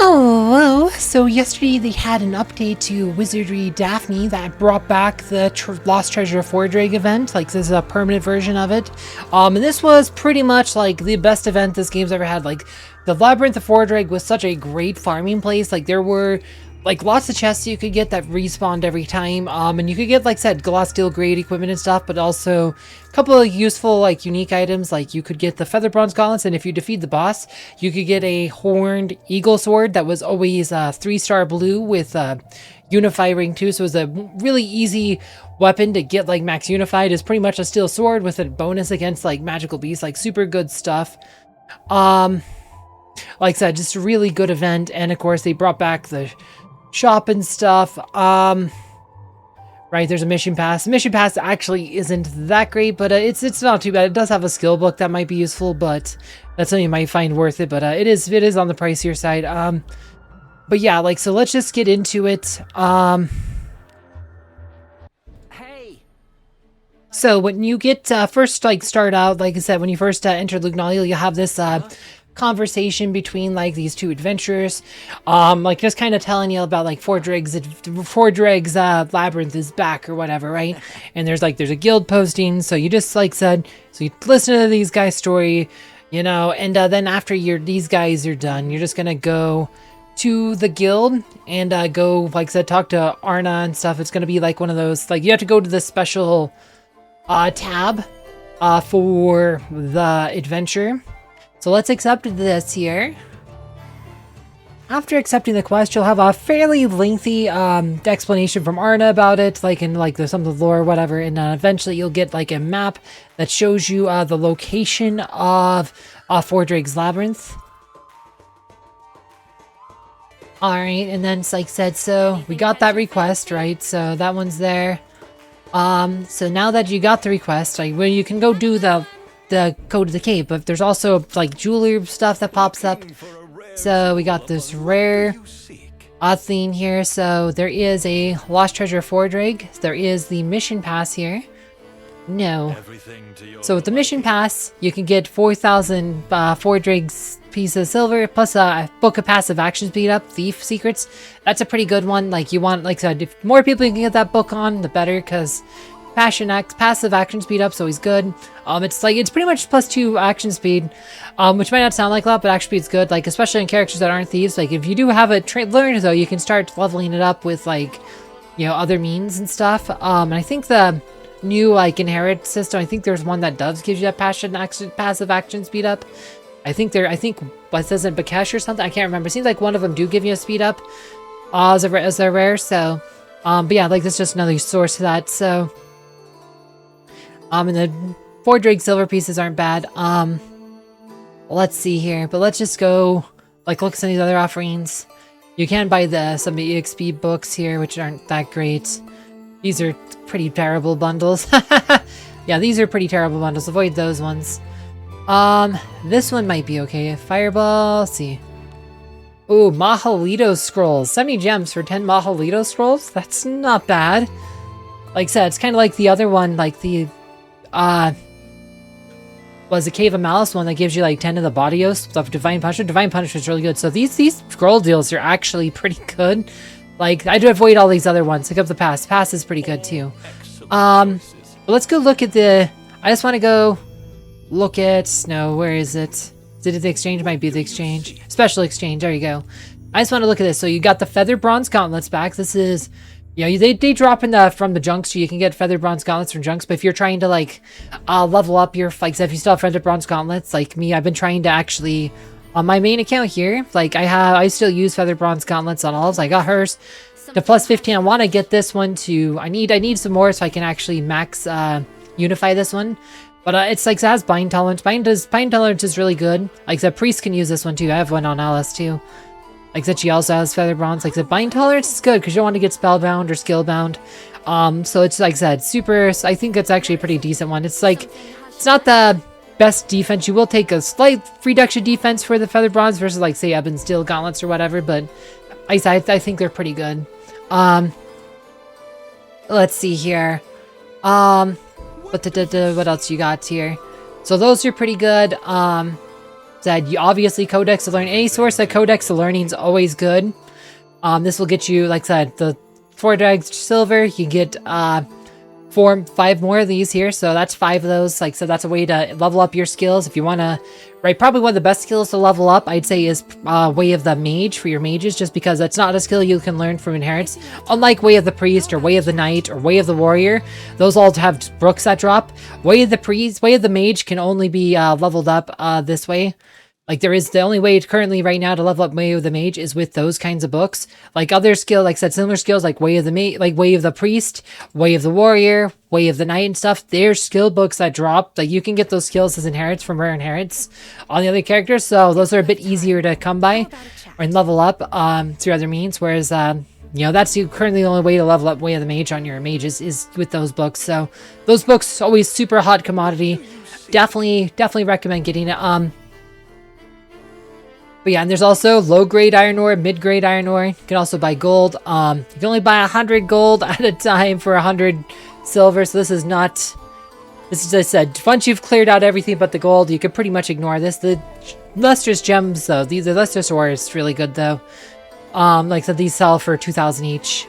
Hello! So yesterday they had an update to Wizardry Daphne that brought back the Lost Treasure of Fordraig event. Like, this is a permanent version of it. And this was pretty much like the best event this game's ever had. Like, the Labyrinth of Fordraig was such a great farming place. Like, there were like lots of chests you could get that respawned every time. And you could get, like I said, glass steel grade equipment and stuff, but also a couple of useful, like, unique items. Like, you could get the Featherbronze gauntlets, and if you defeat the boss, you could get a horned eagle sword that was always 3-star blue with Unify ring too. So it was a really easy weapon to get, like, max unified. It's pretty much a steel sword with a bonus against, like, magical beasts. Like, super good stuff. Like I said, just a really good event. And of course, they brought back the shop and stuff. Right, there's a mission pass. The mission pass actually isn't that great, but it's not too bad. It does have a skill book that might be useful, but that's something you might find worth it. But it is on the pricier side. But yeah, like, so let's just get into it. Hey. So when you get first, like, start out, like I said, when you first enter Lugnaliel, you have this conversation between, like, these two adventurers, like, just kind of telling you about, like, Fordraig's labyrinth is back or whatever, right? And there's a guild posting, so you just, like said, so you listen to these guys' story, you know, and then after these guys are done, you're just gonna go to the guild and go, like I said, talk to Arna and stuff. It's gonna be like one of those, like, you have to go to the special tab for the adventure. So let's accept this here. After accepting the quest, you'll have a fairly lengthy explanation from Arna about it, like in, like, some of the lore or whatever, and eventually you'll get, like, a map that shows you the location of Fordraig's labyrinth. Alright, and then, like I said, so we got that request, right? So that one's there. So now that you got the request, like, well, you can go do the go to the cave, but there's also, like, jeweler stuff that pops up. So we got this rare thing here. So there is a Lost Treasure of Fordraig. There is the mission pass here. No. So with the mission pass, you can get 4,000 Fordraig's pieces of silver, plus a book of passive action speed up, Thief Secrets. That's a pretty good one. Like, you want, like I said, if more people you can get that book on, the better, because passive action speed up's always good. It's pretty much +2 action speed, which might not sound like a lot, but action speed's good. Like, especially in characters that aren't thieves. Like, if you do have it learned, though, you can start leveling it up with, like, you know, other means and stuff. And I think the new, like, inherit system, I think there's one that does give you that passive action speed up. I think what says in Bakesh or something, I can't remember. It seems like one of them do give you a speed up as a rare. So, but yeah, like, that's just another source of that. So. And the Fordraig silver pieces aren't bad. Let's see here, but let's just go, like, look at some of these other offerings. You can buy some of the EXP books here, which aren't that great. These are pretty terrible bundles. Yeah, these are pretty terrible bundles. Avoid those ones. This one might be okay. Fireball, let's see. Ooh, Mahalito scrolls. 70 gems for 10 Mahalito scrolls? That's not bad. Like I said, it's kind of like the other one, like the was the Cave of Malice one that gives you, like, 10 of the Bodios of Divine Punishment. Divine Punishment is really good. So these scroll deals are actually pretty good. Like, I do avoid all these other ones. Pick up the pass. Pass is pretty good too. But let's go look at I just want to go look at, no, where is it? Is it the exchange? Might be the exchange. Special exchange. There you go. I just want to look at this. So you got the Featherbronze gauntlets back. This is, you know, they drop in from the junks, so you can get Featherbronze gauntlets from junks. But if you're trying to, like, level up your, like, if you still have Featherbronze gauntlets, like me, I've been trying to actually, on my main account here, like, I still use Featherbronze gauntlets on all. So I got hers to +15. I want to get this one to, I need some more so I can actually max unify this one. But it's like, it has bind tolerance. Bind tolerance is really good. Like I said, priest can use this one too. I have one on Alice too. Like I said, she also has Featherbronze. Like I said, bind tolerance is good because you don't want to get spellbound or skillbound. So it's, like I said, super. I think it's actually a pretty decent one. It's like, it's not the best defense. You will take a slight reduction defense for the Featherbronze versus, like, say, Ebon Steel gauntlets or whatever. But I think they're pretty good. Let's see here. What else you got here? So those are pretty good. said, you obviously Codex of Learning. Any source of Codex of Learning is always good. This will get you, like I said, the Fordraig silver. You get 5 more of these here, so that's 5 of those. Like I said, that's a way to level up your skills. If you want to, right, probably one of the best skills to level up, I'd say, is Way of the Mage for your mages, just because it's not a skill you can learn from inherits. Unlike Way of the Priest, or Way of the Knight, or Way of the Warrior, those all have books that drop. Way of the Priest, Way of the Mage can only be leveled up this way. Like, there is the only way currently right now to level up Way of the Mage is with those kinds of books. Like other skill, like I said, similar skills like Way of the like Way of the Priest, Way of the Warrior, Way of the Knight and stuff. There's skill books that drop. Like, you can get those skills as inherits from rare inherits on the other characters. So those are a bit easier to come by and level up through other means. Whereas, you know, that's currently the only way to level up Way of the Mage on your mages is with those books. So those books always super hot commodity. Definitely recommend getting it. But yeah, and there's also low-grade iron ore, mid-grade iron ore. You can also buy gold. You can only buy 100 gold at a time for 100 silver. So this is not... This is, as I said, once you've cleared out everything but the gold, you can pretty much ignore this. The lustrous gems, though, the lustrous ore is really good, though. Like I said, these sell for 2,000 each.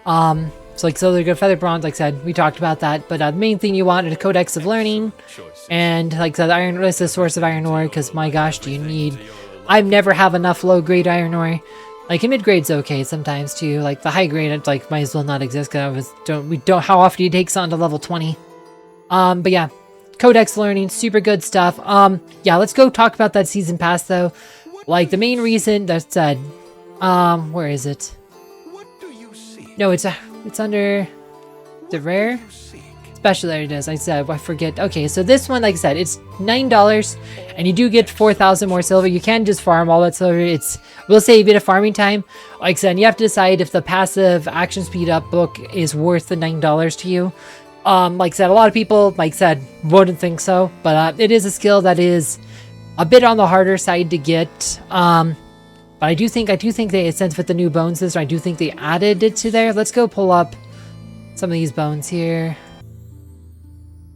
So like, so they're good. Featherbronze, like I said, we talked about that. But the main thing you want is a Codex of Learning. And like I said, iron is the source of iron ore, because my gosh, do you need... I never have enough low-grade iron ore. Like, mid-grade's okay sometimes, too. Like, the high-grade, it, like, might as well not exist, because how often do you take something to level 20? But yeah, Codex Learning, super good stuff. Yeah, let's go talk about that season pass, though. Like, the main reason that said... where is it? No, it's under the rare special. There it is. I said, I forget. Okay, so this one, like I said, it's $9, and you do get 4,000 more silver. You can just farm all that silver. We'll save a bit of farming time. Like I said, you have to decide if the passive action speed up book is worth the $9 to you. Like I said, a lot of people, like I said, wouldn't think so, but it is a skill that is a bit on the harder side to get. But I do think they, since with the new bones I do think they added it to there. Let's go pull up some of these bones here.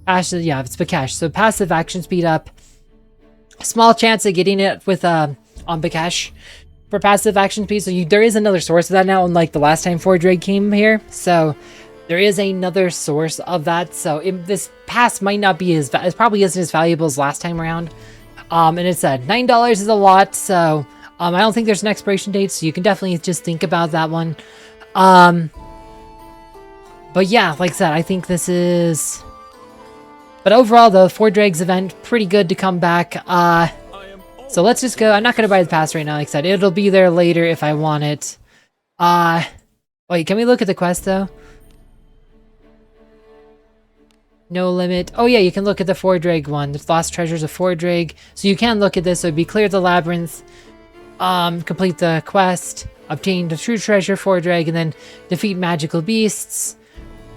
Actually, yeah, it's Bakash. So passive action speed up. Small chance of getting it with on Bakash for passive action speed. So there is another source of that now, unlike the last time Fordraig came here. So there is another source of that. So this pass might not be it probably isn't as valuable as last time around. And it said $9 is a lot, so I don't think there's an expiration date, so you can definitely just think about that one. But yeah, like I said, I think this is... But overall, though, Fordraig's event, pretty good to come back. So let's just go. I'm not going to buy the pass right now, like I said. It'll be there later if I want it. Wait, can we look at the quest, though? No limit. Oh yeah, you can look at the Fordraig one. The Lost Treasures of Fordraig. So you can look at this. So it'd be clear the labyrinth. Complete the quest, obtain the true treasure Fordraig, and then defeat magical beasts.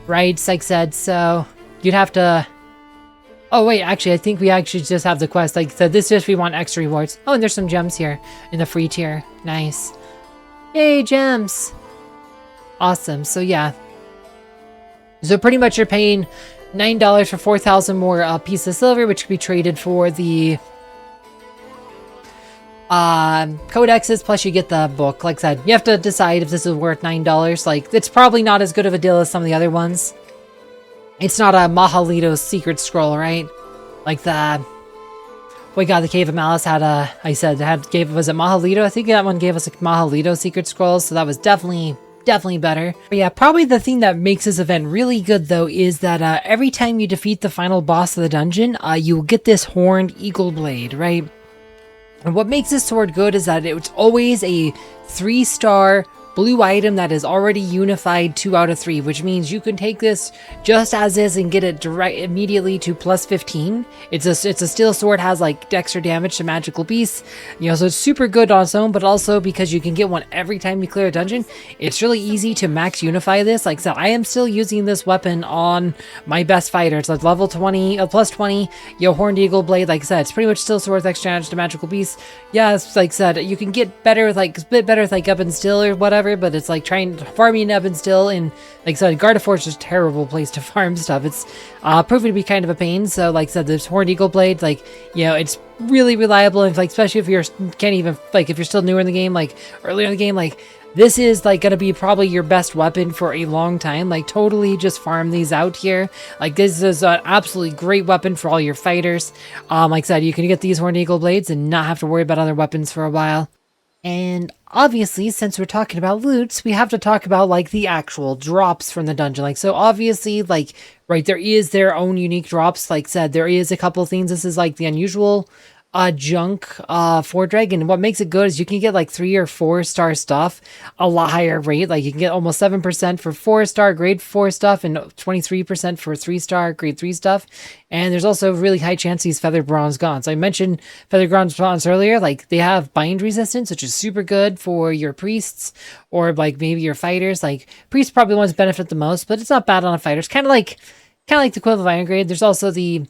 Right, like I said, so you'd have to... Oh wait, actually, I think we actually just have the quest. Like I said, this is if we want extra rewards. Oh, and there's some gems here in the free tier. Nice. Yay, gems! Awesome, so yeah. So pretty much you're paying $9 for 4,000 more pieces of silver, which could be traded for the... codexes, plus you get the book. Like I said, you have to decide if this is worth $9. Like, it's probably not as good of a deal as some of the other ones. It's not a Mahalito's secret scroll, right? Like the... We got the Cave of Malice had a... was it Mahalito? I think that one gave us a Mahalito secret scroll, so that was definitely better. But yeah, probably the thing that makes this event really good, though, is that every time you defeat the final boss of the dungeon, you will get this horned eagle blade, right? And what makes this sword good is that it's always a 3-star blue item that is already unified 2 out of 3, which means you can take this just as is and get it immediately to plus 15. It's a steel sword, has like extra damage to magical beasts, you know, so it's super good on its own, but also because you can get one every time you clear a dungeon, it's really easy to max unify this. Like I said, I am still using this weapon on my best fighter. It's like level 20, plus 20, horned eagle blade. Like I said, it's pretty much still sword with extra damage to magical beasts. Yeah, it's like I said, you can get better with like, a bit better with like up and still or whatever. whatever, but it's like farming Evansville, and like I said, Gardevoir is just a terrible place to farm stuff. It's proving to be kind of a pain. So like I said, this Horned Eagle Blade, like, you know, it's really reliable, and like especially if you're if you're still newer in the game, like earlier in the game, like this is like gonna be probably your best weapon for a long time. Like totally just farm these out here. Like this is an absolutely great weapon for all your fighters. Like I said, you can get these Horned Eagle Blades and not have to worry about other weapons for a while. And obviously, since we're talking about loots, we have to talk about like the actual drops from the dungeon. Like, so obviously, like, right, there is their own unique drops. Like I said, there is a couple of things. This is like the unusual junk Fordraig, and what makes it good is you can get like 3 or 4 star stuff a lot higher rate. Like you can get almost 7% for 4-star grade 4 stuff and 23% for 3-star grade 3 stuff. And there's also a really high chance these Featherbronze Gaunts. I mentioned Featherbronze Gaunts earlier. Like they have bind resistance, which is super good for your priests or like maybe your fighters. Like priests probably ones benefit the most, but it's not bad on a fighter. It's kind of like the equivalent of iron grade. There's also the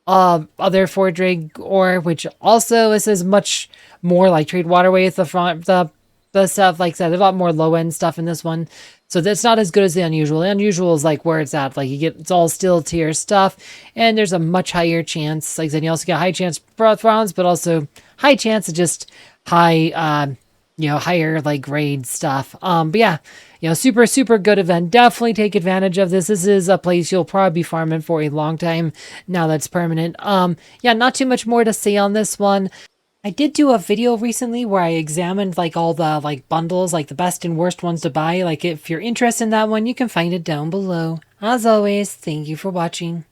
other Fordraig ore, which also this is much more like Trade Waterway at the front. The stuff, like I said, there's a lot more low end stuff in this one, so that's not as good as the unusual. The unusual is like where it's at, like you get, it's all still tier stuff, and there's a much higher chance. Like I said, you also get high chance bronze, but also high chance of just high, you know, higher like grade stuff. But yeah, you know, super good event. Definitely take advantage of this. This is a place you'll probably be farming for a long time now that's permanent. Yeah, not too much more to say on this one. I did do a video recently where I examined like all the like bundles, like the best and worst ones to buy. Like if you're interested in that one, you can find it down below. As always, thank you for watching.